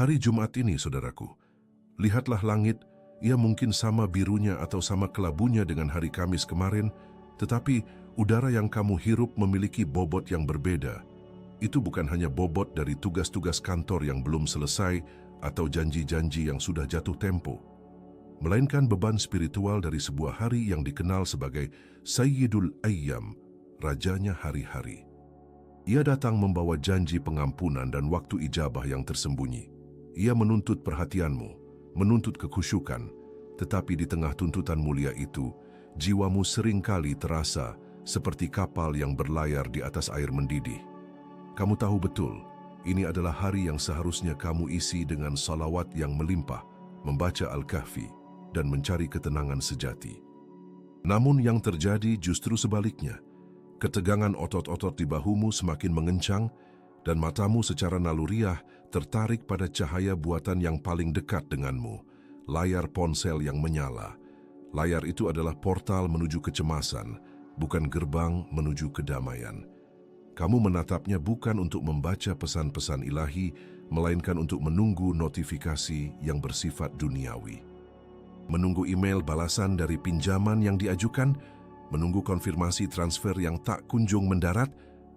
Hari Jumat ini, saudaraku, lihatlah langit, ia mungkin sama birunya atau sama kelabunya dengan hari Kamis kemarin, tetapi udara yang kamu hirup memiliki bobot yang berbeda. Itu bukan hanya bobot dari tugas-tugas kantor yang belum selesai atau janji-janji yang sudah jatuh tempo, melainkan beban spiritual dari sebuah hari yang dikenal sebagai Sayyidul Ayyam, rajanya hari-hari. Ia datang membawa janji pengampunan dan waktu ijabah yang tersembunyi. Ia menuntut perhatianmu, menuntut kekhusyukan, tetapi di tengah tuntutan mulia itu, jiwamu seringkali terasa seperti kapal yang berlayar di atas air mendidih. Kamu tahu betul, ini adalah hari yang seharusnya kamu isi dengan salawat yang melimpah, membaca Al-Kahfi, dan mencari ketenangan sejati. Namun yang terjadi justru sebaliknya. Ketegangan otot-otot di bahumu semakin mengencang, dan matamu secara naluriah tertarik pada cahaya buatan yang paling dekat denganmu, layar ponsel yang menyala. Layar itu adalah portal menuju kecemasan, bukan gerbang menuju kedamaian. Kamu menatapnya bukan untuk membaca pesan-pesan ilahi, melainkan untuk menunggu notifikasi yang bersifat duniawi. Menunggu email balasan dari pinjaman yang diajukan, menunggu konfirmasi transfer yang tak kunjung mendarat,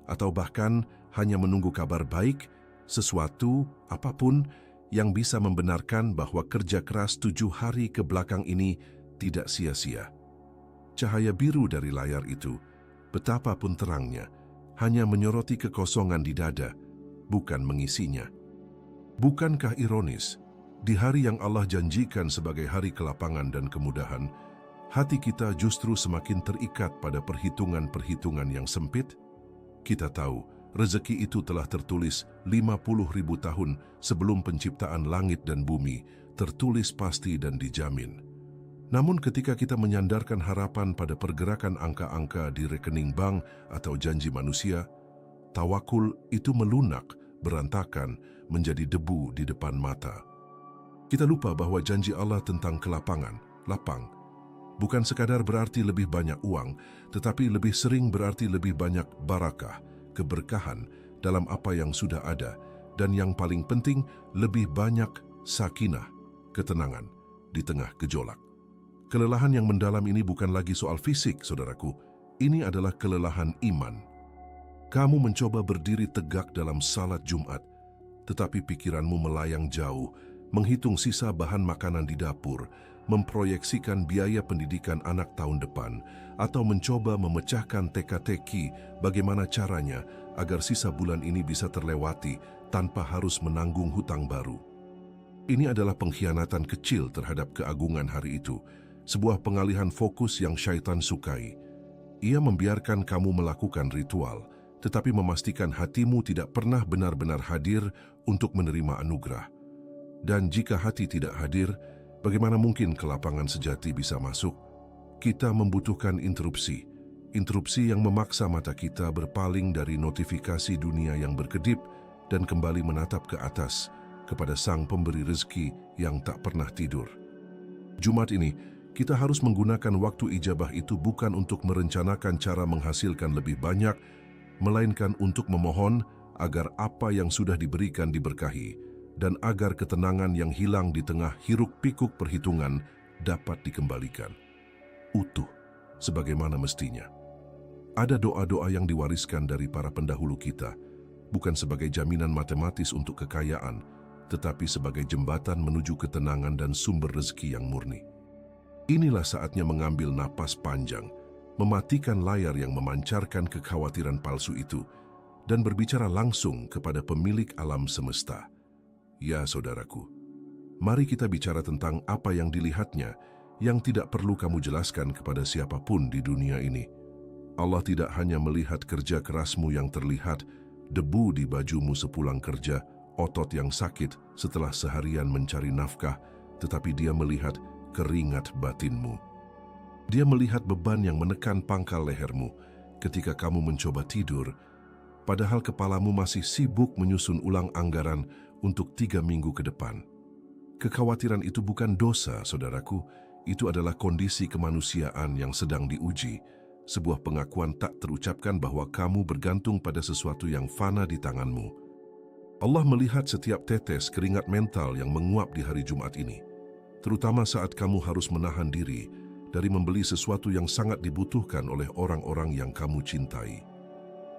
atau bahkan hanya menunggu kabar baik, sesuatu, apapun, yang bisa membenarkan bahwa kerja keras 7 hari ke belakang ini tidak sia-sia. Cahaya biru dari layar itu, betapapun terangnya, hanya menyoroti kekosongan di dada, bukan mengisinya. Bukankah ironis, di hari yang Allah janjikan sebagai hari kelapangan dan kemudahan, hati kita justru semakin terikat pada perhitungan-perhitungan yang sempit? Kita tahu, rezeki itu telah tertulis 50.000 tahun sebelum penciptaan langit dan bumi, tertulis pasti dan dijamin. Namun ketika kita menyandarkan harapan pada pergerakan angka-angka di rekening bank atau janji manusia, tawakul itu melunak, berantakan, menjadi debu di depan mata. Kita lupa bahwa janji Allah tentang kelapangan, lapang, bukan sekadar berarti lebih banyak uang, tetapi lebih sering berarti lebih banyak barakah, keberkahan dalam apa yang sudah ada, dan yang paling penting, lebih banyak sakinah, ketenangan di tengah gejolak. Kelelahan yang mendalam ini bukan lagi soal fisik, saudaraku. Ini adalah kelelahan iman. Kamu mencoba berdiri tegak dalam salat Jumat, tetapi pikiranmu melayang jauh, menghitung sisa bahan makanan di dapur, memproyeksikan biaya pendidikan anak tahun depan, atau mencoba memecahkan teka-teki bagaimana caranya agar sisa bulan ini bisa terlewati tanpa harus menanggung hutang baru. Ini adalah pengkhianatan kecil terhadap keagungan hari itu, sebuah pengalihan fokus yang syaitan sukai. Ia membiarkan kamu melakukan ritual, tetapi memastikan hatimu tidak pernah benar-benar hadir untuk menerima anugerah. Dan jika hati tidak hadir, bagaimana mungkin kelapangan sejati bisa masuk? Kita membutuhkan interupsi yang memaksa mata kita berpaling dari notifikasi dunia yang berkedip dan kembali menatap ke atas, kepada Sang Pemberi rezeki yang tak pernah tidur. Jumat ini, kita harus menggunakan waktu ijabah itu bukan untuk merencanakan cara menghasilkan lebih banyak, melainkan untuk memohon agar apa yang sudah diberikan diberkahi, dan agar ketenangan yang hilang di tengah hiruk-pikuk perhitungan dapat dikembalikan utuh, sebagaimana mestinya. Ada doa-doa yang diwariskan dari para pendahulu kita, bukan sebagai jaminan matematis untuk kekayaan, tetapi sebagai jembatan menuju ketenangan dan sumber rezeki yang murni. Inilah saatnya mengambil napas panjang, mematikan layar yang memancarkan kekhawatiran palsu itu, dan berbicara langsung kepada pemilik alam semesta. Ya saudaraku, mari kita bicara tentang apa yang dilihatnya, yang tidak perlu kamu jelaskan kepada siapapun di dunia ini. Allah tidak hanya melihat kerja kerasmu yang terlihat, debu di bajumu sepulang kerja, otot yang sakit setelah seharian mencari nafkah, tetapi Dia melihat keringat batinmu. Dia melihat beban yang menekan pangkal lehermu ketika kamu mencoba tidur, padahal kepalamu masih sibuk menyusun ulang anggaran untuk 3 minggu ke depan. Kekhawatiran itu bukan dosa, saudaraku. Itu adalah kondisi kemanusiaan yang sedang diuji, sebuah pengakuan tak terucapkan bahwa kamu bergantung pada sesuatu yang fana di tanganmu. Allah melihat setiap tetes keringat mental yang menguap di hari Jumat ini, terutama saat kamu harus menahan diri dari membeli sesuatu yang sangat dibutuhkan oleh orang-orang yang kamu cintai.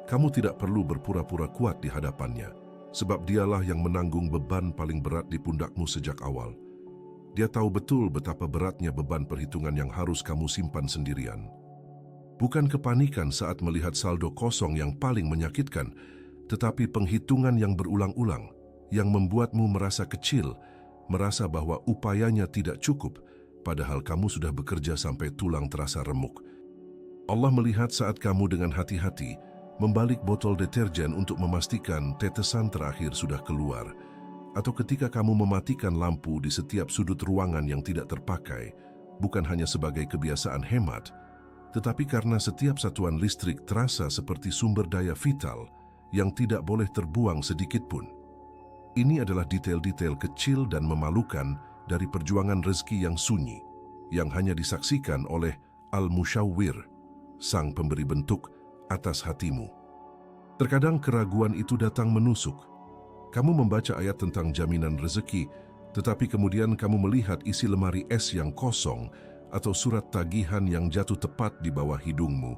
Kamu tidak perlu berpura-pura kuat di hadapannya, sebab dialah yang menanggung beban paling berat di pundakmu sejak awal. Dia tahu betul betapa beratnya beban perhitungan yang harus kamu simpan sendirian. Bukan kepanikan saat melihat saldo kosong yang paling menyakitkan, tetapi penghitungan yang berulang-ulang, yang membuatmu merasa kecil, merasa bahwa upayanya tidak cukup, padahal kamu sudah bekerja sampai tulang terasa remuk. Allah melihat saat kamu dengan hati-hati membalik botol deterjen untuk memastikan tetesan terakhir sudah keluar, atau ketika kamu mematikan lampu di setiap sudut ruangan yang tidak terpakai, bukan hanya sebagai kebiasaan hemat, tetapi karena setiap satuan listrik terasa seperti sumber daya vital yang tidak boleh terbuang sedikit pun. Ini adalah detail-detail kecil dan memalukan dari perjuangan rezeki yang sunyi, yang hanya disaksikan oleh Al-Musyawwir, sang pemberi bentuk atas hatimu. Terkadang keraguan itu datang menusuk. Kamu membaca ayat tentang jaminan rezeki, tetapi kemudian kamu melihat isi lemari es yang kosong atau surat tagihan yang jatuh tepat di bawah hidungmu,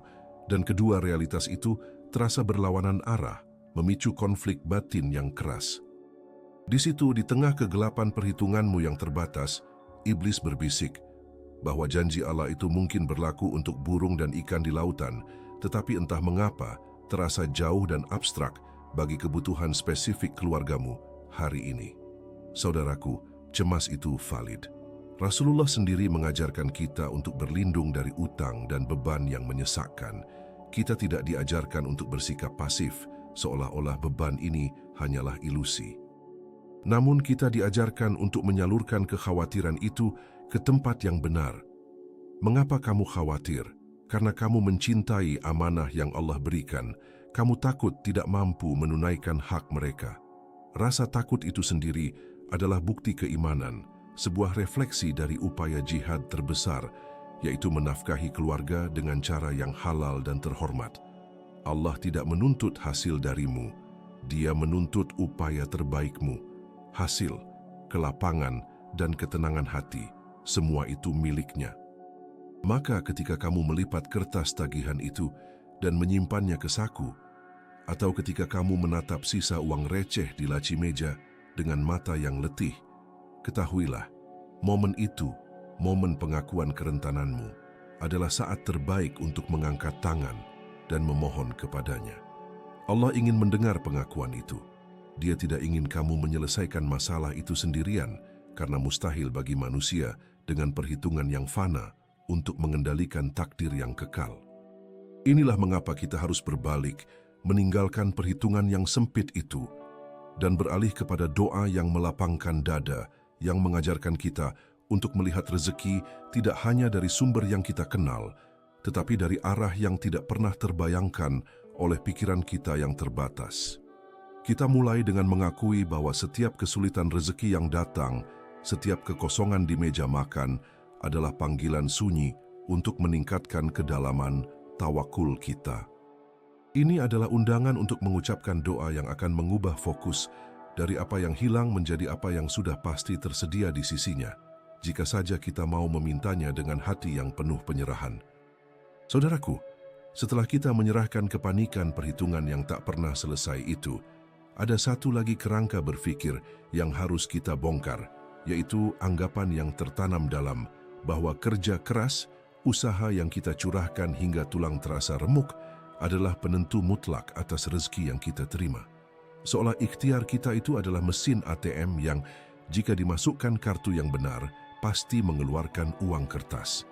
dan kedua realitas itu terasa berlawanan arah, memicu konflik batin yang keras. Di situ, di tengah kegelapan perhitunganmu yang terbatas, iblis berbisik bahwa janji Allah itu mungkin berlaku untuk burung dan ikan di lautan, tetapi entah mengapa terasa jauh dan abstrak bagi kebutuhan spesifik keluargamu hari ini. Saudaraku, cemas itu valid. Rasulullah sendiri mengajarkan kita untuk berlindung dari utang dan beban yang menyesakkan. Kita tidak diajarkan untuk bersikap pasif, seolah-olah beban ini hanyalah ilusi. Namun kita diajarkan untuk menyalurkan kekhawatiran itu ke tempat yang benar. Mengapa kamu khawatir? Karena kamu mencintai amanah yang Allah berikan. Kamu takut tidak mampu menunaikan hak mereka. Rasa takut itu sendiri adalah bukti keimanan, sebuah refleksi dari upaya jihad terbesar, yaitu menafkahi keluarga dengan cara yang halal dan terhormat. Allah tidak menuntut hasil darimu, Dia menuntut upaya terbaikmu. Hasil, kelapangan, dan ketenangan hati, semua itu miliknya. Maka ketika kamu melipat kertas tagihan itu dan menyimpannya ke saku, atau ketika kamu menatap sisa uang receh di laci meja dengan mata yang letih, ketahuilah, momen itu, momen pengakuan kerentananmu, adalah saat terbaik untuk mengangkat tangan dan memohon kepadanya. Allah ingin mendengar pengakuan itu. Dia tidak ingin kamu menyelesaikan masalah itu sendirian, karena mustahil bagi manusia dengan perhitungan yang fana untuk mengendalikan takdir yang kekal. Inilah mengapa kita harus berbalik, meninggalkan perhitungan yang sempit itu, dan beralih kepada doa yang melapangkan dada, yang mengajarkan kita untuk melihat rezeki tidak hanya dari sumber yang kita kenal, tetapi dari arah yang tidak pernah terbayangkan oleh pikiran kita yang terbatas. Kita mulai dengan mengakui bahwa setiap kesulitan rezeki yang datang, setiap kekosongan di meja makan adalah panggilan sunyi untuk meningkatkan kedalaman tawakul kita. Ini adalah undangan untuk mengucapkan doa yang akan mengubah fokus dari apa yang hilang menjadi apa yang sudah pasti tersedia di sisinya, jika saja kita mau memintanya dengan hati yang penuh penyerahan. Saudaraku, setelah kita menyerahkan kepanikan perhitungan yang tak pernah selesai itu, ada satu lagi kerangka berpikir yang harus kita bongkar, yaitu anggapan yang tertanam dalam bahwa kerja keras, usaha yang kita curahkan hingga tulang terasa remuk adalah penentu mutlak atas rezeki yang kita terima. Seolah ikhtiar kita itu adalah mesin ATM yang jika dimasukkan kartu yang benar, pasti mengeluarkan uang kertas.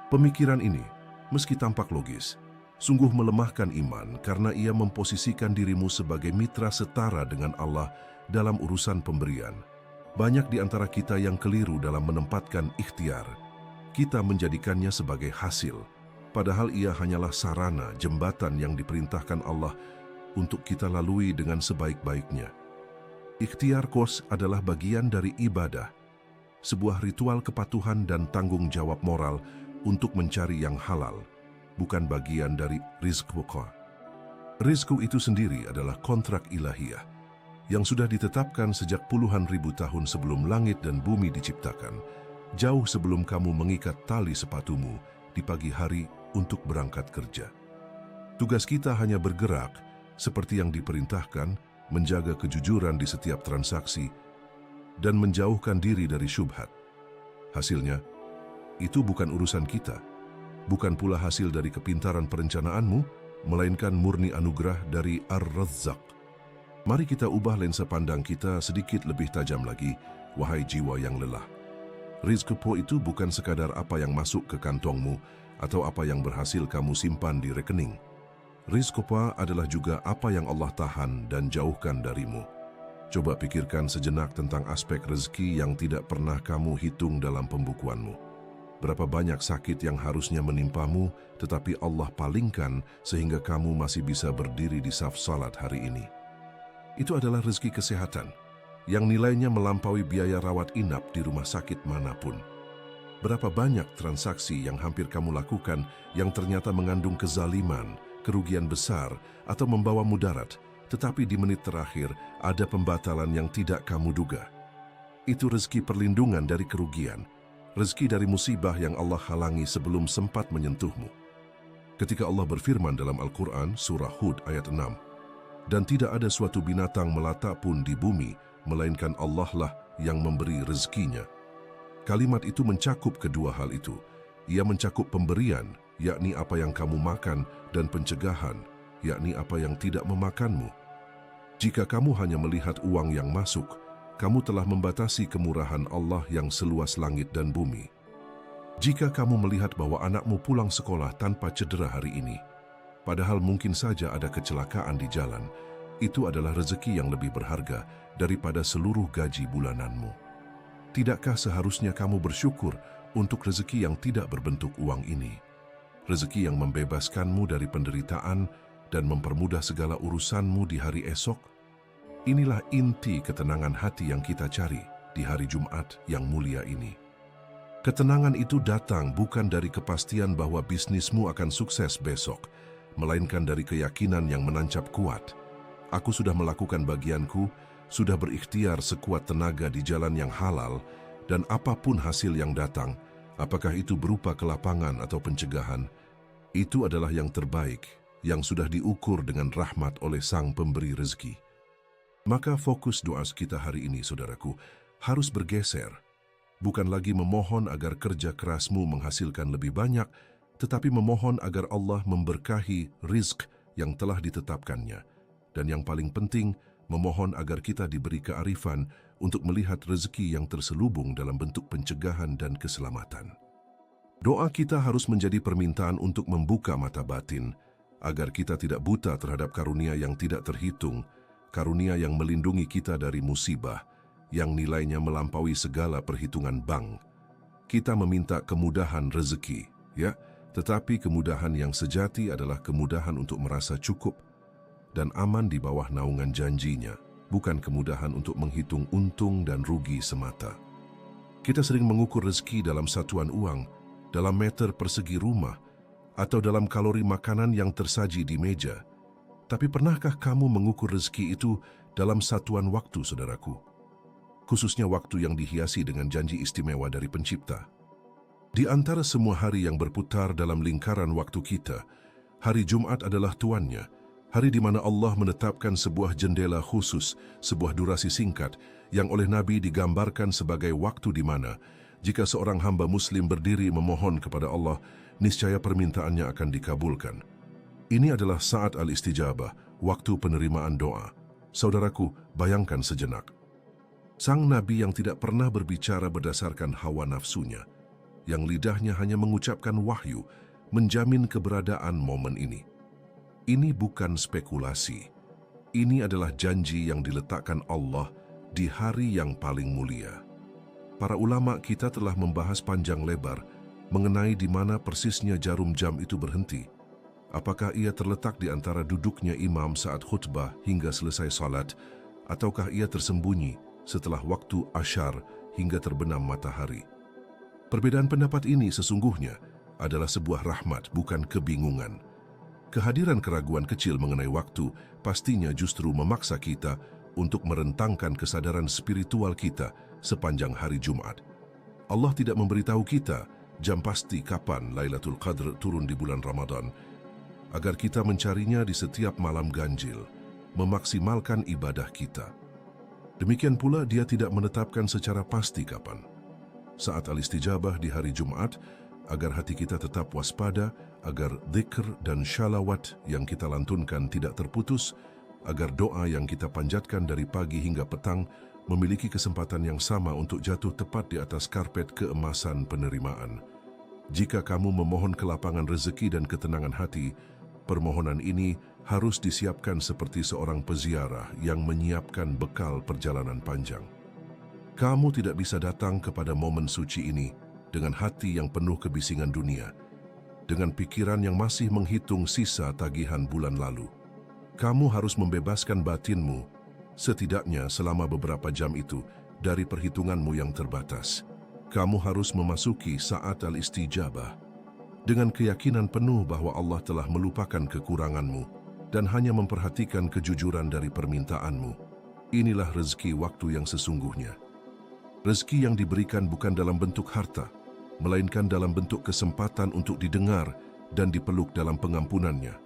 Pemikiran ini, meski tampak logis, sungguh melemahkan iman karena ia memposisikan dirimu sebagai mitra setara dengan Allah dalam urusan pemberian. Banyak di antara kita yang keliru dalam menempatkan ikhtiar. Kita menjadikannya sebagai hasil, padahal ia hanyalah sarana, jembatan yang diperintahkan Allah untuk kita lalui dengan sebaik-baiknya. Ikhtiar kos adalah bagian dari ibadah, sebuah ritual kepatuhan dan tanggung jawab moral untuk mencari yang halal, bukan bagian dari rizq buqa. Rizku itu sendiri adalah kontrak ilahiyah. yang sudah ditetapkan sejak puluhan ribu tahun sebelum langit dan bumi diciptakan, jauh sebelum kamu mengikat tali sepatumu di pagi hari untuk berangkat kerja. Tugas kita hanya bergerak seperti yang diperintahkan, menjaga kejujuran di setiap transaksi, dan menjauhkan diri dari syubhat. Hasilnya, itu bukan urusan kita, bukan pula hasil dari kepintaran perencanaanmu, melainkan murni anugerah dari Ar-Razzaq. Mari kita ubah lensa pandang kita sedikit lebih tajam lagi, wahai jiwa yang lelah. Rizkimu itu bukan sekadar apa yang masuk ke kantongmu atau apa yang berhasil kamu simpan di rekening. Rizkimu adalah juga apa yang Allah tahan dan jauhkan darimu. Coba pikirkan sejenak tentang aspek rezeki yang tidak pernah kamu hitung dalam pembukuanmu. Berapa banyak sakit yang harusnya menimpamu, tetapi Allah palingkan sehingga kamu masih bisa berdiri di saf salat hari ini. Itu adalah rezeki kesehatan, yang nilainya melampaui biaya rawat inap di rumah sakit manapun. Berapa banyak transaksi yang hampir kamu lakukan yang ternyata mengandung kezaliman, kerugian besar, atau membawa mudarat, tetapi di menit terakhir ada pembatalan yang tidak kamu duga. Itu rezeki perlindungan dari kerugian, rezeki dari musibah yang Allah halangi sebelum sempat menyentuhmu. Ketika Allah berfirman dalam Al-Quran, surah Hud ayat 6, "Dan tidak ada suatu binatang melata pun di bumi, melainkan Allah lah yang memberi rezekinya." Kalimat itu mencakup kedua hal itu. Ia mencakup pemberian, yakni apa yang kamu makan, dan pencegahan, yakni apa yang tidak memakanmu. Jika kamu hanya melihat uang yang masuk, kamu telah membatasi kemurahan Allah yang seluas langit dan bumi. Jika kamu melihat bahwa anakmu pulang sekolah tanpa cedera hari ini, padahal mungkin saja ada kecelakaan di jalan, itu adalah rezeki yang lebih berharga daripada seluruh gaji bulananmu. Tidakkah seharusnya kamu bersyukur untuk rezeki yang tidak berbentuk uang ini? Rezeki yang membebaskanmu dari penderitaan dan mempermudah segala urusanmu di hari esok? Inilah inti ketenangan hati yang kita cari di hari Jumat yang mulia ini. Ketenangan itu datang bukan dari kepastian bahwa bisnismu akan sukses besok, melainkan dari keyakinan yang menancap kuat. Aku sudah melakukan bagianku, sudah berikhtiar sekuat tenaga di jalan yang halal, dan apapun hasil yang datang, apakah itu berupa kelapangan atau pencegahan, itu adalah yang terbaik, yang sudah diukur dengan rahmat oleh Sang Pemberi Rezeki. Maka fokus doa kita hari ini, saudaraku, harus bergeser. Bukan lagi memohon agar kerja kerasmu menghasilkan lebih banyak, tetapi memohon agar Allah memberkahi rizq yang telah ditetapkannya. Dan yang paling penting, memohon agar kita diberi kearifan untuk melihat rezeki yang terselubung dalam bentuk pencegahan dan keselamatan. Doa kita harus menjadi permintaan untuk membuka mata batin, agar kita tidak buta terhadap karunia yang tidak terhitung, karunia yang melindungi kita dari musibah, yang nilainya melampaui segala perhitungan bank. Kita meminta kemudahan rezeki, ya, tetapi kemudahan yang sejati adalah kemudahan untuk merasa cukup dan aman di bawah naungan janjinya, bukan kemudahan untuk menghitung untung dan rugi semata. Kita sering mengukur rezeki dalam satuan uang, dalam meter persegi rumah, atau dalam kalori makanan yang tersaji di meja. Tapi pernahkah kamu mengukur rezeki itu dalam satuan waktu, saudaraku? Khususnya waktu yang dihiasi dengan janji istimewa dari Pencipta. Di antara semua hari yang berputar dalam lingkaran waktu kita, hari Jumat adalah tuannya, hari di mana Allah menetapkan sebuah jendela khusus, sebuah durasi singkat, yang oleh Nabi digambarkan sebagai waktu di mana, jika seorang hamba Muslim berdiri memohon kepada Allah, niscaya permintaannya akan dikabulkan. Ini adalah saat al-istijabah, waktu penerimaan doa. Saudaraku, bayangkan sejenak. Sang Nabi yang tidak pernah berbicara berdasarkan hawa nafsunya, yang lidahnya hanya mengucapkan wahyu, menjamin keberadaan momen ini. Ini bukan spekulasi. Ini adalah janji yang diletakkan Allah di hari yang paling mulia. Para ulama kita telah membahas panjang lebar mengenai di mana persisnya jarum jam itu berhenti. Apakah ia terletak di antara duduknya imam saat khutbah hingga selesai salat, ataukah ia tersembunyi setelah waktu asyar hingga terbenam matahari? Perbedaan pendapat ini sesungguhnya adalah sebuah rahmat, bukan kebingungan. Kehadiran keraguan kecil mengenai waktu pastinya justru memaksa kita untuk merentangkan kesadaran spiritual kita sepanjang hari Jumat. Allah tidak memberitahu kita jam pasti kapan Lailatul Qadr turun di bulan Ramadan, agar kita mencarinya di setiap malam ganjil, memaksimalkan ibadah kita. Demikian pula Dia tidak menetapkan secara pasti kapan. Saat al-istijabah di hari Jumat, agar hati kita tetap waspada, agar dzikr dan shalawat yang kita lantunkan tidak terputus, agar doa yang kita panjatkan dari pagi hingga petang memiliki kesempatan yang sama untuk jatuh tepat di atas karpet keemasan penerimaan. Jika kamu memohon kelapangan rezeki dan ketenangan hati, permohonan ini harus disiapkan seperti seorang peziarah yang menyiapkan bekal perjalanan panjang. Kamu tidak bisa datang kepada momen suci ini dengan hati yang penuh kebisingan dunia, dengan pikiran yang masih menghitung sisa tagihan bulan lalu. Kamu harus membebaskan batinmu, setidaknya selama beberapa jam itu, dari perhitunganmu yang terbatas. Kamu harus memasuki saat al-istijabah dengan keyakinan penuh bahwa Allah telah melupakan kekuranganmu dan hanya memperhatikan kejujuran dari permintaanmu. Inilah rezeki waktu yang sesungguhnya. Rezeki yang diberikan bukan dalam bentuk harta, melainkan dalam bentuk kesempatan untuk didengar dan dipeluk dalam pengampunannya.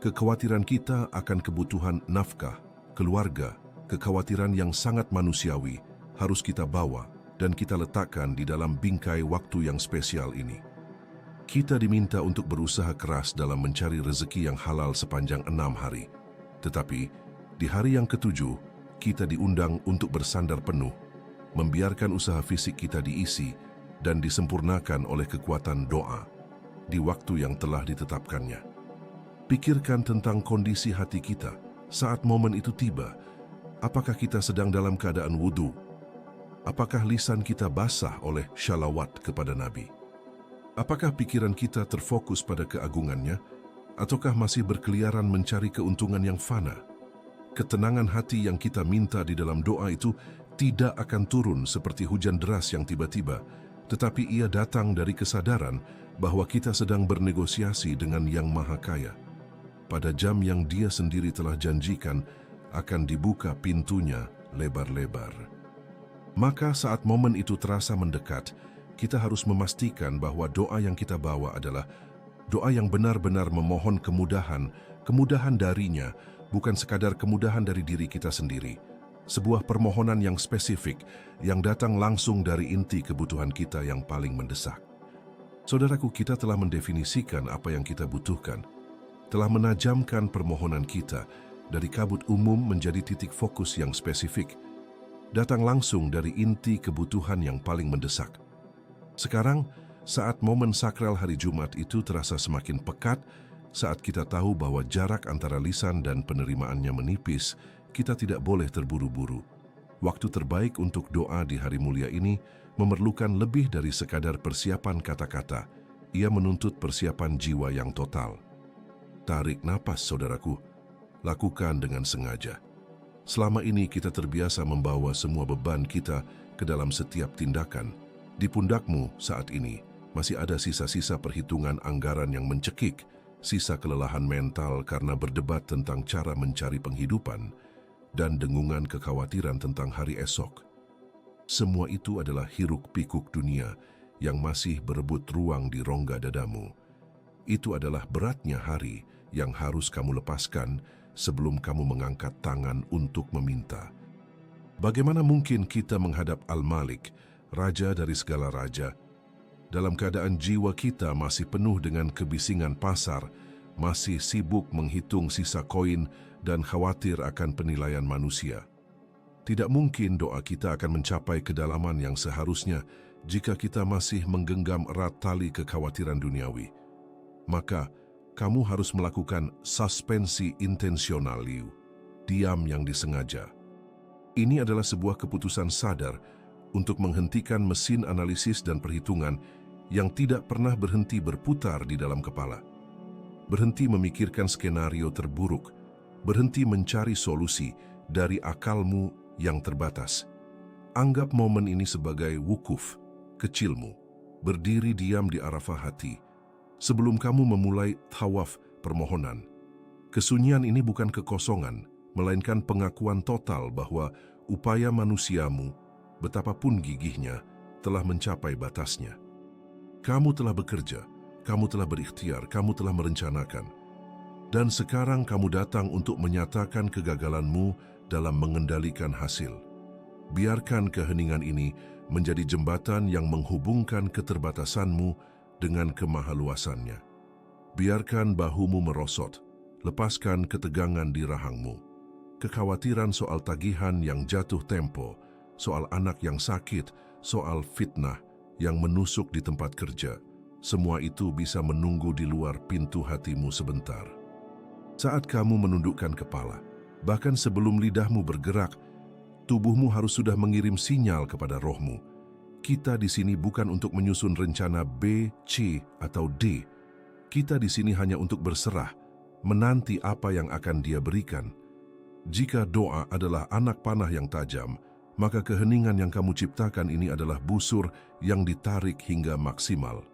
Kekhawatiran kita akan kebutuhan nafkah, keluarga, kekhawatiran yang sangat manusiawi, harus kita bawa dan kita letakkan di dalam bingkai waktu yang spesial ini. Kita diminta untuk berusaha keras dalam mencari rezeki yang halal sepanjang 6 hari. Tetapi, di hari yang ke-7, kita diundang untuk bersandar penuh, membiarkan usaha fisik kita diisi dan disempurnakan oleh kekuatan doa di waktu yang telah ditetapkannya. Pikirkan tentang kondisi hati kita saat momen itu tiba. Apakah kita sedang dalam keadaan wudu? Apakah lisan kita basah oleh shalawat kepada Nabi? Apakah pikiran kita terfokus pada keagungannya? Ataukah masih berkeliaran mencari keuntungan yang fana? Ketenangan hati yang kita minta di dalam doa itu tidak akan turun seperti hujan deras yang tiba-tiba, tetapi ia datang dari kesadaran bahwa kita sedang bernegosiasi dengan Yang Maha Kaya. Pada jam yang Dia sendiri telah janjikan, akan dibuka pintunya lebar-lebar. Maka saat momen itu terasa mendekat, kita harus memastikan bahwa doa yang kita bawa adalah doa yang benar-benar memohon kemudahan darinya, bukan sekadar kemudahan dari diri kita sendiri. Sebuah permohonan yang spesifik, yang datang langsung dari inti kebutuhan kita yang paling mendesak. Saudaraku, kita telah mendefinisikan apa yang kita butuhkan, telah menajamkan permohonan kita dari kabut umum menjadi titik fokus yang spesifik, datang langsung dari inti kebutuhan yang paling mendesak. Sekarang, saat momen sakral hari Jumat itu terasa semakin pekat, saat kita tahu bahwa jarak antara lisan dan penerimaannya menipis, kita tidak boleh terburu-buru. Waktu terbaik untuk doa di hari mulia ini memerlukan lebih dari sekadar persiapan kata-kata. Ia menuntut persiapan jiwa yang total. Tarik napas, saudaraku. Lakukan dengan sengaja. Selama ini kita terbiasa membawa semua beban kita ke dalam setiap tindakan. Di pundakmu saat ini masih ada sisa-sisa perhitungan anggaran yang mencekik, sisa kelelahan mental karena berdebat tentang cara mencari penghidupan, dan dengungan kekhawatiran tentang hari esok. Semua itu adalah hiruk-pikuk dunia yang masih berebut ruang di rongga dadamu. Itu adalah beratnya hari yang harus kamu lepaskan sebelum kamu mengangkat tangan untuk meminta. Bagaimana mungkin kita menghadap Al-Malik, Raja dari segala raja, dalam keadaan jiwa kita masih penuh dengan kebisingan pasar, masih sibuk menghitung sisa koin dan khawatir akan penilaian manusia? Tidak mungkin doa kita akan mencapai kedalaman yang seharusnya jika kita masih menggenggam erat tali kekhawatiran duniawi. Maka, kamu harus melakukan suspensi intensional, diam yang disengaja. Ini adalah sebuah keputusan sadar untuk menghentikan mesin analisis dan perhitungan yang tidak pernah berhenti berputar di dalam kepala. Berhenti memikirkan skenario terburuk, berhenti mencari solusi dari akalmu yang terbatas. Anggap momen ini sebagai wukuf kecilmu, berdiri diam di arafah hati. Sebelum kamu memulai tawaf permohonan, kesunyian ini bukan kekosongan, melainkan pengakuan total bahwa upaya manusiamu, betapapun gigihnya, telah mencapai batasnya. Kamu telah bekerja, kamu telah berikhtiar, kamu telah merencanakan. Dan sekarang kamu datang untuk menyatakan kegagalanmu dalam mengendalikan hasil. Biarkan keheningan ini menjadi jembatan yang menghubungkan keterbatasanmu dengan kemahaluasannya. Biarkan bahumu merosot, lepaskan ketegangan di rahangmu. Kekhawatiran soal tagihan yang jatuh tempo, soal anak yang sakit, soal fitnah yang menusuk di tempat kerja, semua itu bisa menunggu di luar pintu hatimu sebentar. Saat kamu menundukkan kepala, bahkan sebelum lidahmu bergerak, tubuhmu harus sudah mengirim sinyal kepada rohmu. Kita di sini bukan untuk menyusun rencana B, C, atau D. Kita di sini hanya untuk berserah, menanti apa yang akan Dia berikan. Jika doa adalah anak panah yang tajam, maka keheningan yang kamu ciptakan ini adalah busur yang ditarik hingga maksimal.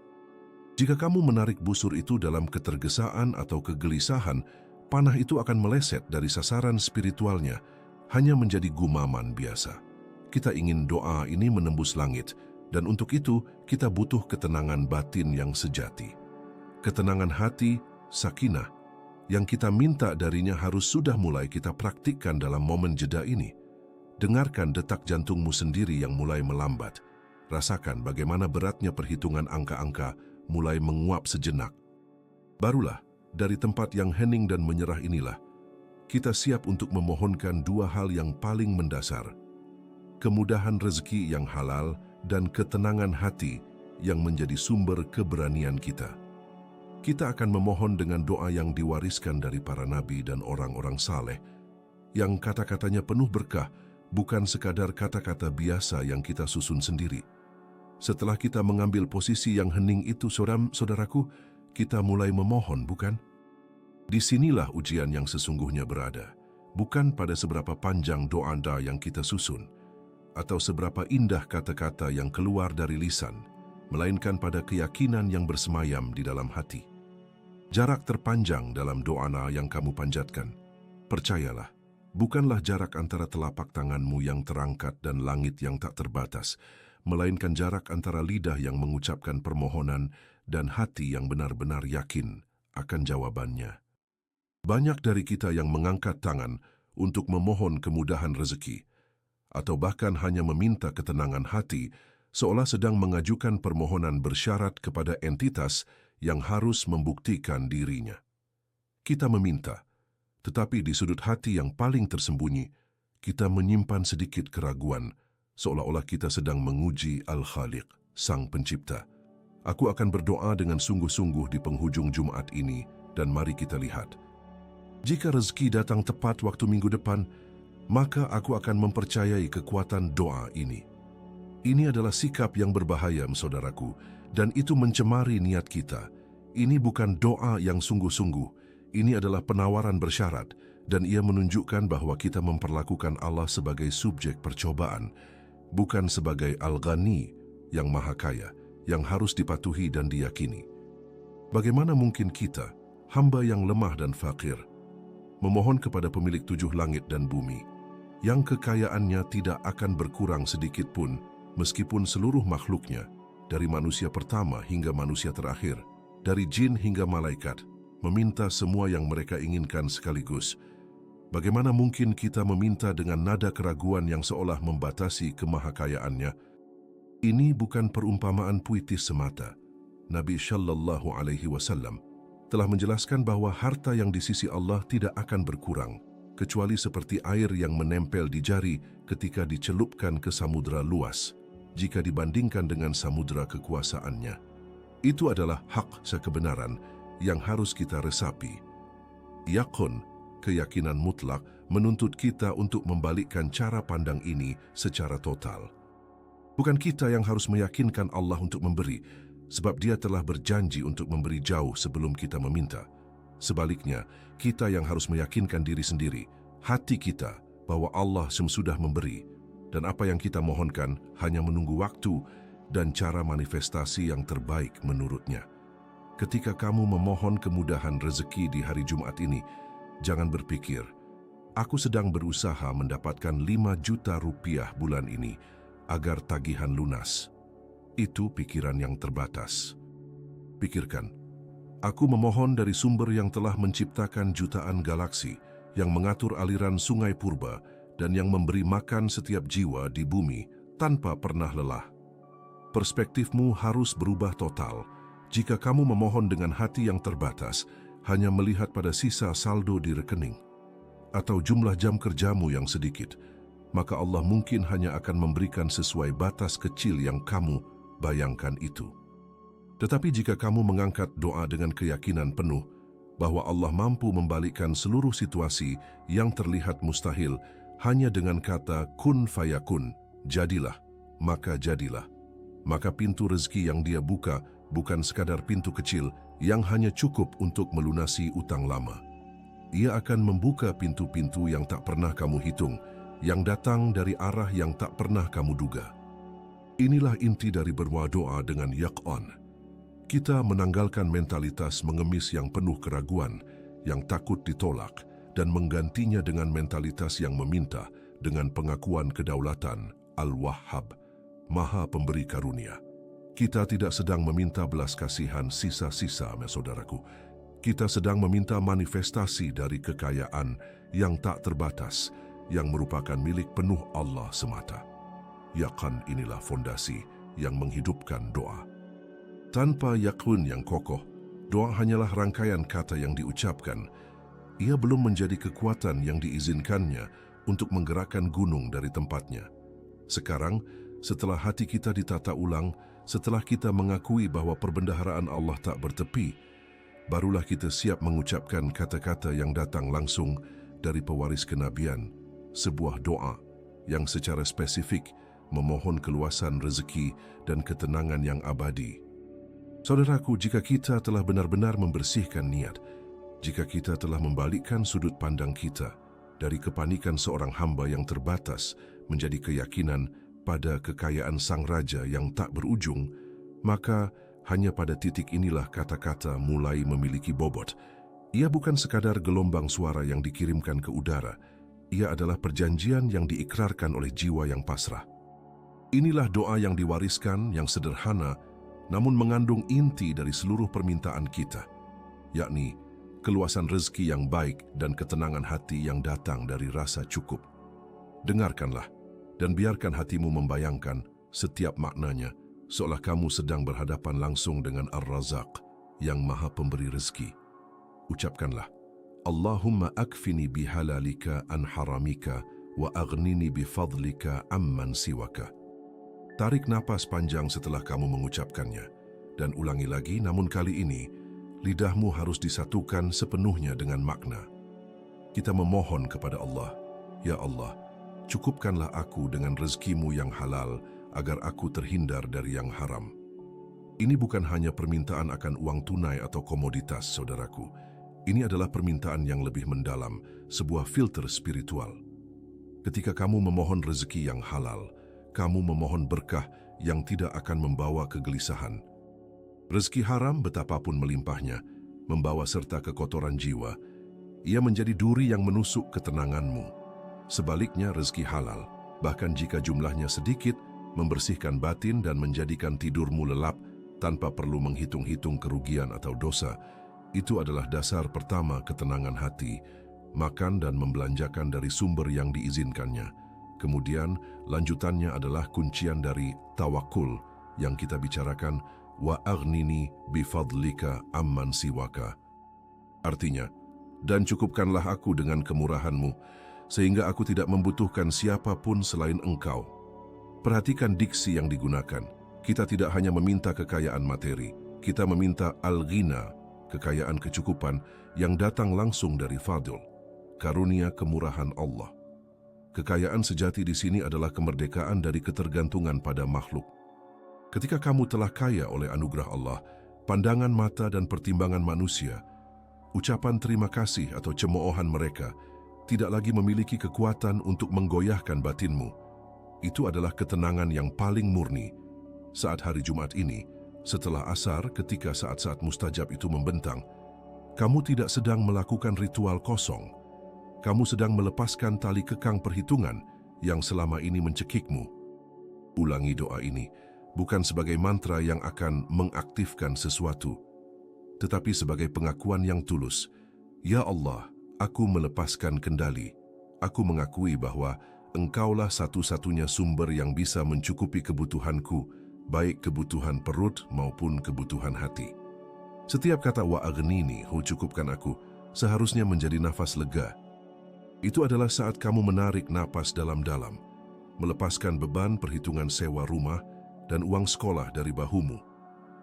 Jika kamu menarik busur itu dalam ketergesaan atau kegelisahan, panah itu akan meleset dari sasaran spiritualnya, hanya menjadi gumaman biasa. Kita ingin doa ini menembus langit, dan untuk itu kita butuh ketenangan batin yang sejati. Ketenangan hati, sakinah, yang kita minta darinya harus sudah mulai kita praktikkan dalam momen jeda ini. Dengarkan detak jantungmu sendiri yang mulai melambat. Rasakan bagaimana beratnya perhitungan angka-angka mulai menguap sejenak. Barulah, dari tempat yang hening dan menyerah inilah, kita siap untuk memohonkan dua hal yang paling mendasar. Kemudahan rezeki yang halal dan ketenangan hati yang menjadi sumber keberanian kita. Kita akan memohon dengan doa yang diwariskan dari para nabi dan orang-orang saleh, yang kata-katanya penuh berkah, bukan sekadar kata-kata biasa yang kita susun sendiri. Setelah kita mengambil posisi yang hening itu, saudaraku, kita mulai memohon, bukan? Disinilah ujian yang sesungguhnya berada, bukan pada seberapa panjang doa Anda yang kita susun, atau seberapa indah kata-kata yang keluar dari lisan, melainkan pada keyakinan yang bersemayam di dalam hati. Jarak terpanjang dalam doa yang kamu panjatkan, percayalah, bukanlah jarak antara telapak tanganmu yang terangkat dan langit yang tak terbatas, melainkan jarak antara lidah yang mengucapkan permohonan dan hati yang benar-benar yakin akan jawabannya. Banyak dari kita yang mengangkat tangan untuk memohon kemudahan rezeki, atau bahkan hanya meminta ketenangan hati, seolah sedang mengajukan permohonan bersyarat kepada entitas yang harus membuktikan dirinya. Kita meminta, tetapi di sudut hati yang paling tersembunyi, kita menyimpan sedikit keraguan, seolah-olah kita sedang menguji Al-Khaliq, Sang Pencipta. Aku akan berdoa dengan sungguh-sungguh di penghujung Jumat ini, dan mari kita lihat. Jika rezeki datang tepat waktu minggu depan, maka aku akan mempercayai kekuatan doa ini. Ini adalah sikap yang berbahaya, saudaraku, dan itu mencemari niat kita. Ini bukan doa yang sungguh-sungguh, ini adalah penawaran bersyarat, dan ia menunjukkan bahwa kita memperlakukan Allah sebagai subjek percobaan, bukan sebagai Al-Ghani yang maha kaya, yang harus dipatuhi dan diyakini. Bagaimana mungkin kita, hamba yang lemah dan fakir, memohon kepada pemilik tujuh langit dan bumi, yang kekayaannya tidak akan berkurang sedikit pun, meskipun seluruh makhluknya, dari manusia pertama hingga manusia terakhir, dari jin hingga malaikat, meminta semua yang mereka inginkan sekaligus. Bagaimana mungkin kita meminta dengan nada keraguan yang seolah membatasi kemahakayaannya? Ini bukan perumpamaan puitis semata. Nabi Shallallahu Alaihi Wasallam telah menjelaskan bahwa harta yang di sisi Allah tidak akan berkurang, kecuali seperti air yang menempel di jari ketika dicelupkan ke samudera luas, jika dibandingkan dengan samudera kekuasaannya. Itu adalah hak sekebenaran yang harus kita resapi. Yaqin, keyakinan mutlak, menuntut kita untuk membalikkan cara pandang ini secara total. Bukan kita yang harus meyakinkan Allah untuk memberi, sebab Dia telah berjanji untuk memberi jauh sebelum kita meminta. Sebaliknya, kita yang harus meyakinkan diri sendiri, hati kita, bahwa Allah sudah memberi, dan apa yang kita mohonkan hanya menunggu waktu dan cara manifestasi yang terbaik menurutnya. Ketika kamu memohon kemudahan rezeki di hari Jumat ini, jangan berpikir, Aku sedang berusaha mendapatkan 5 juta rupiah bulan ini agar tagihan lunas. Itu pikiran yang terbatas. Pikirkan, aku memohon dari sumber yang telah menciptakan jutaan galaksi, yang mengatur aliran sungai purba, dan yang memberi makan setiap jiwa di bumi tanpa pernah lelah. Perspektifmu harus berubah total. Jika kamu memohon dengan hati yang terbatas, hanya melihat pada sisa saldo di rekening, atau jumlah jam kerjamu yang sedikit, maka Allah mungkin hanya akan memberikan sesuai batas kecil yang kamu bayangkan itu. Tetapi jika kamu mengangkat doa dengan keyakinan penuh bahwa Allah mampu membalikkan seluruh situasi yang terlihat mustahil hanya dengan kata kun fayakun, jadilah, maka jadilah. Maka pintu rezeki yang Dia buka bukan sekadar pintu kecil yang hanya cukup untuk melunasi utang lama. Ia akan membuka pintu-pintu yang tak pernah kamu hitung, yang datang dari arah yang tak pernah kamu duga. Inilah inti dari berdoa dengan yaq'an. Kita menanggalkan mentalitas mengemis yang penuh keraguan, yang takut ditolak, dan menggantinya dengan mentalitas yang meminta dengan pengakuan kedaulatan Al-Wahhab, Maha Pemberi Karunia. Kita tidak sedang meminta belas kasihan sisa-sisa, saudaraku. Kita sedang meminta manifestasi dari kekayaan yang tak terbatas, yang merupakan milik penuh Allah semata. Yaqan inilah fondasi yang menghidupkan doa. Tanpa yaqin yang kokoh, doa hanyalah rangkaian kata yang diucapkan. Ia belum menjadi kekuatan yang diizinkannya untuk menggerakkan gunung dari tempatnya. Sekarang, setelah hati kita ditata ulang, setelah kita mengakui bahwa perbendaharaan Allah tak bertepi, barulah kita siap mengucapkan kata-kata yang datang langsung dari pewaris kenabian, sebuah doa yang secara spesifik memohon keluasan rezeki dan ketenangan yang abadi. Saudaraku, jika kita telah benar-benar membersihkan niat, jika kita telah membalikkan sudut pandang kita dari kepanikan seorang hamba yang terbatas menjadi keyakinan pada kekayaan Sang Raja yang tak berujung, maka hanya pada titik inilah kata-kata mulai memiliki bobot. Ia bukan sekadar gelombang suara yang dikirimkan ke udara. Ia adalah perjanjian yang diikrarkan oleh jiwa yang pasrah. Inilah doa yang diwariskan, yang sederhana, namun mengandung inti dari seluruh permintaan kita, yakni keluasan rezeki yang baik dan ketenangan hati yang datang dari rasa cukup. Dengarkanlah dan biarkan hatimu membayangkan setiap maknanya, seolah kamu sedang berhadapan langsung dengan Ar-Razaq yang Maha Pemberi rezeki. Ucapkanlah, Allahumma akfini bihalalika an haramika wa aghnini bifadlika amman siwaka. Tarik napas panjang setelah kamu mengucapkannya, dan ulangi lagi, namun kali ini lidahmu harus disatukan sepenuhnya dengan makna. Kita memohon kepada Allah, Ya Allah, cukupkanlah aku dengan rezekimu yang halal, agar aku terhindar dari yang haram. Ini bukan hanya permintaan akan uang tunai atau komoditas, saudaraku. Ini adalah permintaan yang lebih mendalam, sebuah filter spiritual. Ketika kamu memohon rezeki yang halal, kamu memohon berkah yang tidak akan membawa kegelisahan. Rezeki haram, betapapun melimpahnya, membawa serta kekotoran jiwa. Ia menjadi duri yang menusuk ketenanganmu. Sebaliknya, rezeki halal, bahkan jika jumlahnya sedikit, membersihkan batin dan menjadikan tidurmu lelap tanpa perlu menghitung-hitung kerugian atau dosa. Itu adalah dasar pertama ketenangan hati, makan dan membelanjakan dari sumber yang diizinkannya. Kemudian, lanjutannya adalah kuncian dari tawakul yang kita bicarakan, wa aghnini bifadlika amman siwaka. Artinya, dan cukupkanlah aku dengan kemurahanmu, sehingga aku tidak membutuhkan siapapun selain engkau. Perhatikan diksi yang digunakan. Kita tidak hanya meminta kekayaan materi, kita meminta al-ghina, kekayaan kecukupan yang datang langsung dari fadl, karunia kemurahan Allah. Kekayaan sejati di sini adalah kemerdekaan dari ketergantungan pada makhluk. Ketika kamu telah kaya oleh anugerah Allah, pandangan mata dan pertimbangan manusia, ucapan terima kasih atau cemoohan mereka tidak lagi memiliki kekuatan untuk menggoyahkan batinmu. Itu adalah ketenangan yang paling murni. Saat hari Jumat ini, setelah asar, ketika saat-saat mustajab itu membentang, kamu tidak sedang melakukan ritual kosong. Kamu sedang melepaskan tali kekang perhitungan yang selama ini mencekikmu. Ulangi doa ini, bukan sebagai mantra yang akan mengaktifkan sesuatu, tetapi sebagai pengakuan yang tulus. Ya Allah, aku melepaskan kendali. Aku mengakui bahwa Engkaulah satu-satunya sumber yang bisa mencukupi kebutuhanku, baik kebutuhan perut maupun kebutuhan hati. Setiap kata wa aghnini, cukupkan aku, seharusnya menjadi nafas lega. Itu adalah saat kamu menarik napas dalam-dalam, melepaskan beban perhitungan sewa rumah dan uang sekolah dari bahumu,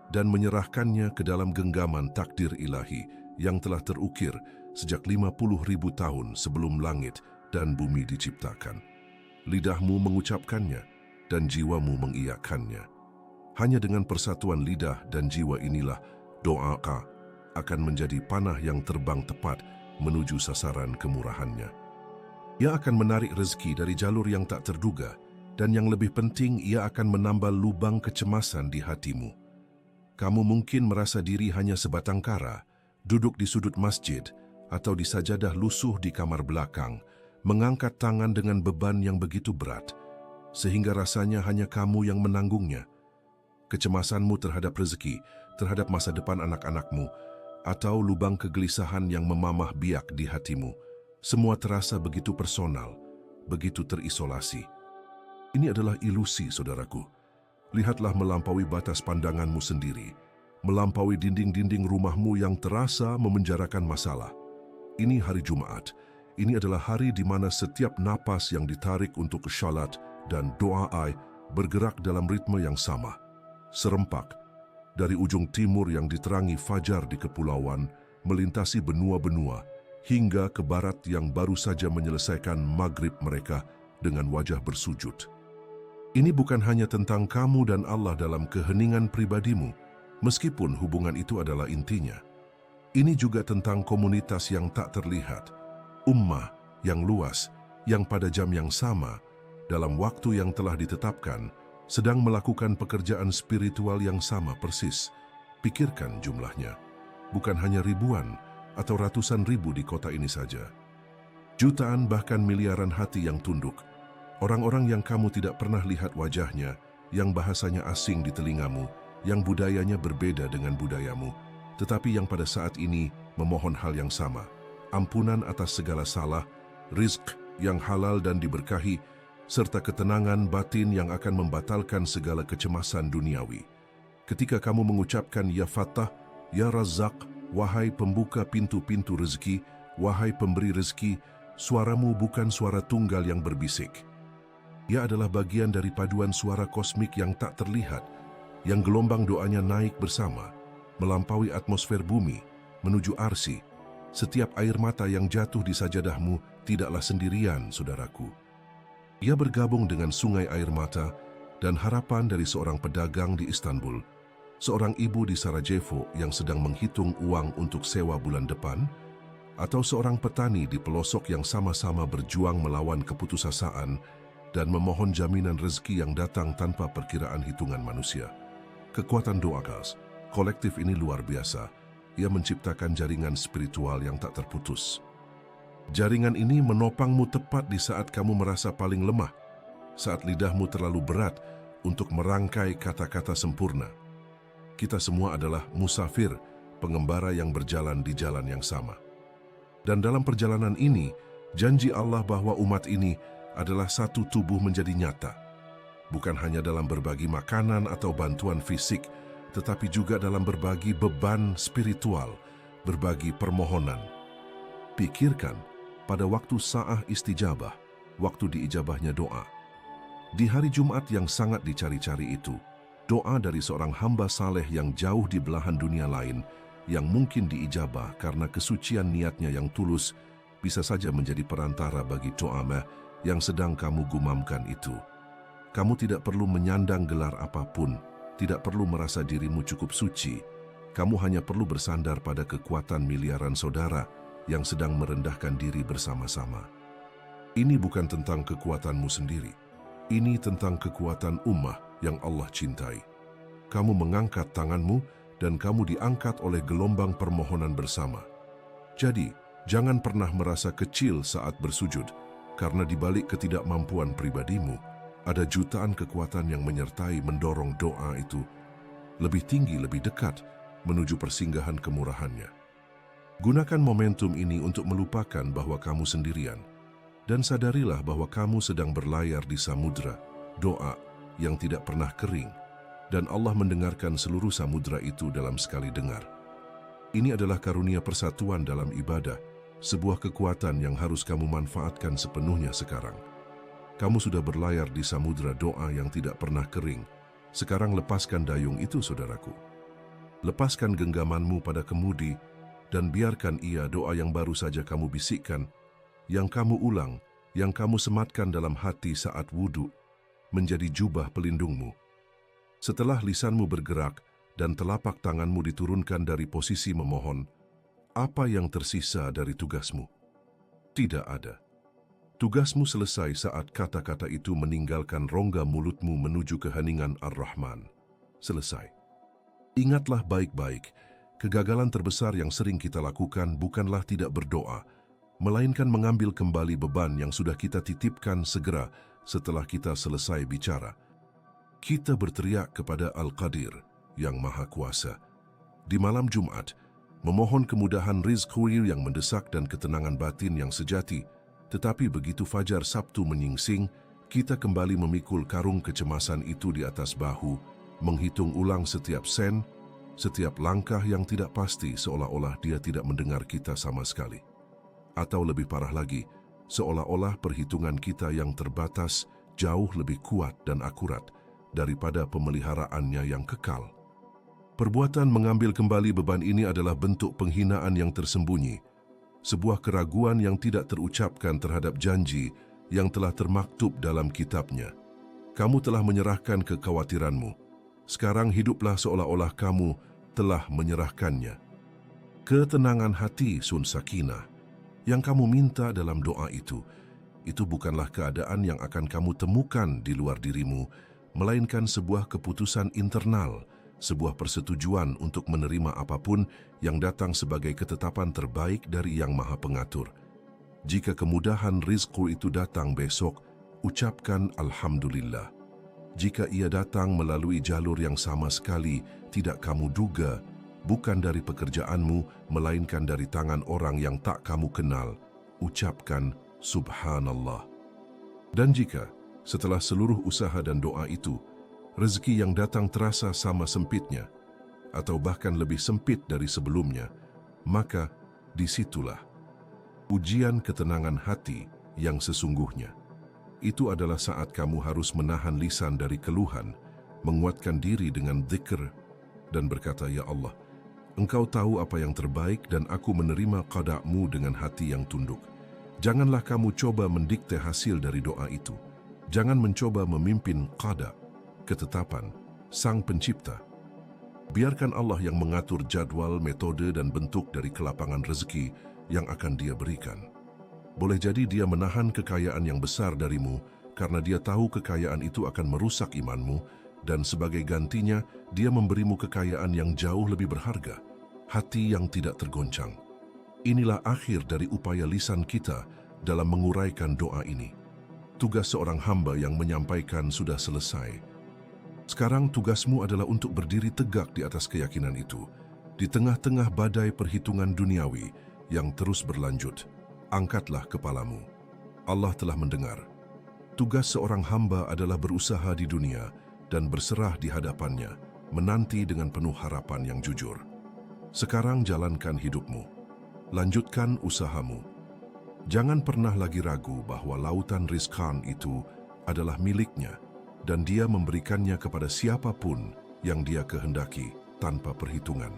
dan menyerahkannya ke dalam genggaman takdir ilahi yang telah terukir sejak 50.000 tahun sebelum langit dan bumi diciptakan. Lidahmu mengucapkannya dan jiwamu mengiyakannya. Hanya dengan persatuan lidah dan jiwa inilah doa akan menjadi panah yang terbang tepat menuju sasaran kemurahannya. Ia akan menarik rezeki dari jalur yang tak terduga, dan yang lebih penting, ia akan menambal lubang kecemasan di hatimu. Kamu mungkin merasa diri hanya sebatang kara, duduk di sudut masjid, atau di sajadah lusuh di kamar belakang, mengangkat tangan dengan beban yang begitu berat, sehingga rasanya hanya kamu yang menanggungnya. Kecemasanmu terhadap rezeki, terhadap masa depan anak-anakmu, atau lubang kegelisahan yang memamah biak di hatimu, semua terasa begitu personal, begitu terisolasi. Ini adalah ilusi, saudaraku. Lihatlah melampaui batas pandanganmu sendiri, melampaui dinding-dinding rumahmu yang terasa memenjarakan masalah. Ini hari Jumat. Ini adalah hari di mana setiap napas yang ditarik untuk syalat dan doa bergerak dalam ritme yang sama. Serempak, dari ujung timur yang diterangi fajar di kepulauan, melintasi benua-benua, hingga ke barat yang baru saja menyelesaikan maghrib mereka dengan wajah bersujud. Ini bukan hanya tentang kamu dan Allah dalam keheningan pribadimu, meskipun hubungan itu adalah intinya. Ini juga tentang komunitas yang tak terlihat, ummah yang luas, yang pada jam yang sama, dalam waktu yang telah ditetapkan, sedang melakukan pekerjaan spiritual yang sama persis. Pikirkan jumlahnya, bukan hanya ribuan atau ratusan ribu di kota ini saja. Jutaan bahkan miliaran hati yang tunduk, orang-orang yang kamu tidak pernah lihat wajahnya, yang bahasanya asing di telingamu, yang budayanya berbeda dengan budayamu, tetapi yang pada saat ini memohon hal yang sama, ampunan atas segala salah, rizq yang halal dan diberkahi, serta ketenangan batin yang akan membatalkan segala kecemasan duniawi. Ketika kamu mengucapkan Ya Fattah, Ya Razzaq, wahai pembuka pintu-pintu rezeki, wahai pemberi rezeki, suaramu bukan suara tunggal yang berbisik. Ia adalah bagian dari paduan suara kosmik yang tak terlihat, yang gelombang doanya naik bersama, melampaui atmosfer bumi, menuju arsi. Setiap air mata yang jatuh di sajadahmu tidaklah sendirian, saudaraku. Ia bergabung dengan sungai air mata dan harapan dari seorang pedagang di Istanbul, seorang ibu di Sarajevo yang sedang menghitung uang untuk sewa bulan depan, atau seorang petani di pelosok yang sama-sama berjuang melawan keputusasaan dan memohon jaminan rezeki yang datang tanpa perkiraan hitungan manusia. Kekuatan doa kolektif ini luar biasa. Ia menciptakan jaringan spiritual yang tak terputus. Jaringan ini menopangmu tepat di saat kamu merasa paling lemah, saat lidahmu terlalu berat untuk merangkai kata-kata sempurna. Kita semua adalah musafir, pengembara yang berjalan di jalan yang sama. Dan dalam perjalanan ini, janji Allah bahwa umat ini adalah satu tubuh menjadi nyata. Bukan hanya dalam berbagi makanan atau bantuan fisik, tetapi juga dalam berbagi beban spiritual, berbagi permohonan. Pikirkan, pada waktu sa'ah istijabah, waktu diijabahnya doa. Di hari Jumat yang sangat dicari-cari itu, doa dari seorang hamba saleh yang jauh di belahan dunia lain, yang mungkin diijabah karena kesucian niatnya yang tulus, bisa saja menjadi perantara bagi doa yang sedang kamu gumamkan itu. Kamu tidak perlu menyandang gelar apapun, tidak perlu merasa dirimu cukup suci. Kamu hanya perlu bersandar pada kekuatan miliaran saudara yang sedang merendahkan diri bersama-sama. Ini bukan tentang kekuatanmu sendiri. Ini tentang kekuatan ummah yang Allah cintai. Kamu mengangkat tanganmu dan kamu diangkat oleh gelombang permohonan bersama. Jadi, Jangan pernah merasa kecil saat bersujud, karena di balik ketidakmampuan pribadimu, ada jutaan kekuatan yang menyertai mendorong doa itu lebih tinggi, lebih dekat menuju persinggahan kemurahannya. Gunakan momentum ini untuk melupakan bahwa kamu sendirian, dan sadarilah bahwa kamu sedang berlayar di samudra doa yang tidak pernah kering, dan Allah mendengarkan seluruh samudra itu dalam sekali dengar. Ini adalah karunia persatuan dalam ibadah, sebuah kekuatan yang harus kamu manfaatkan sepenuhnya sekarang. Kamu sudah berlayar di samudra doa yang tidak pernah kering. Sekarang lepaskan dayung itu, saudaraku. Lepaskan genggamanmu pada kemudi dan biarkan ia doa yang baru saja kamu bisikkan, yang kamu ulang, yang kamu sematkan dalam hati saat wudhu, menjadi jubah pelindungmu. Setelah lisanmu bergerak dan telapak tanganmu diturunkan dari posisi memohon, apa yang tersisa dari tugasmu? Tidak ada. Tugasmu selesai saat kata-kata itu meninggalkan rongga mulutmu menuju keheningan Ar-Rahman. Selesai. Ingatlah baik-baik, kegagalan terbesar yang sering kita lakukan bukanlah tidak berdoa, melainkan mengambil kembali beban yang sudah kita titipkan segera setelah kita selesai bicara. Kita berteriak kepada Al-Qadir, yang Maha Kuasa, di malam Jumat, memohon kemudahan rizki yang mendesak dan ketenangan batin yang sejati. Tetapi begitu fajar Sabtu menyingsing, kita kembali memikul karung kecemasan itu di atas bahu, menghitung ulang setiap sen, setiap langkah yang tidak pasti seolah-olah dia tidak mendengar kita sama sekali. Atau lebih parah lagi, seolah-olah perhitungan kita yang terbatas jauh lebih kuat dan akurat daripada pemeliharaannya yang kekal. Perbuatan mengambil kembali beban ini adalah bentuk penghinaan yang tersembunyi, sebuah keraguan yang tidak terucapkan terhadap janji yang telah termaktub dalam kitabnya. Kamu telah menyerahkan kekhawatiranmu. Sekarang hiduplah seolah-olah kamu telah menyerahkannya. Ketenangan hati, sun sakinah, yang kamu minta dalam doa itu bukanlah keadaan yang akan kamu temukan di luar dirimu, melainkan sebuah keputusan internal, sebuah persetujuan untuk menerima apapun yang datang sebagai ketetapan terbaik dari Yang Maha Pengatur. Jika kemudahan rizki itu datang besok, ucapkan Alhamdulillah. Jika ia datang melalui jalur yang sama sekali tidak kamu duga, bukan dari pekerjaanmu, melainkan dari tangan orang yang tak kamu kenal, ucapkan Subhanallah. Dan jika setelah seluruh usaha dan doa itu, rezeki yang datang terasa sama sempitnya, atau bahkan lebih sempit dari sebelumnya, maka disitulah ujian ketenangan hati yang sesungguhnya. Itu adalah saat kamu harus menahan lisan dari keluhan, menguatkan diri dengan dzikir, dan berkata, Ya Allah, Engkau tahu apa yang terbaik dan aku menerima qada-Mu dengan hati yang tunduk. Janganlah kamu coba mendikte hasil dari doa itu. Jangan mencoba memimpin qada, ketetapan Sang Pencipta. Biarkan Allah yang mengatur jadwal, metode, dan bentuk dari kelapangan rezeki yang akan Dia berikan. Boleh jadi Dia menahan kekayaan yang besar darimu karena Dia tahu kekayaan itu akan merusak imanmu, dan sebagai gantinya Dia memberimu kekayaan yang jauh lebih berharga, hati yang tidak tergoncang. Inilah akhir dari upaya lisan kita dalam menguraikan doa ini. Tugas seorang hamba yang menyampaikan sudah selesai. Sekarang tugasmu adalah untuk berdiri tegak di atas keyakinan itu, di tengah-tengah badai perhitungan duniawi yang terus berlanjut. Angkatlah kepalamu. Allah telah mendengar. Tugas seorang hamba adalah berusaha di dunia dan berserah di hadapannya, menanti dengan penuh harapan yang jujur. Sekarang jalankan hidupmu. Lanjutkan usahamu. Jangan pernah lagi ragu bahwa lautan rizkan itu adalah miliknya, dan Dia memberikannya kepada siapapun yang Dia kehendaki tanpa perhitungan.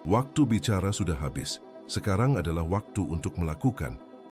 Waktu bicara sudah habis. Sekarang adalah waktu untuk melakukan.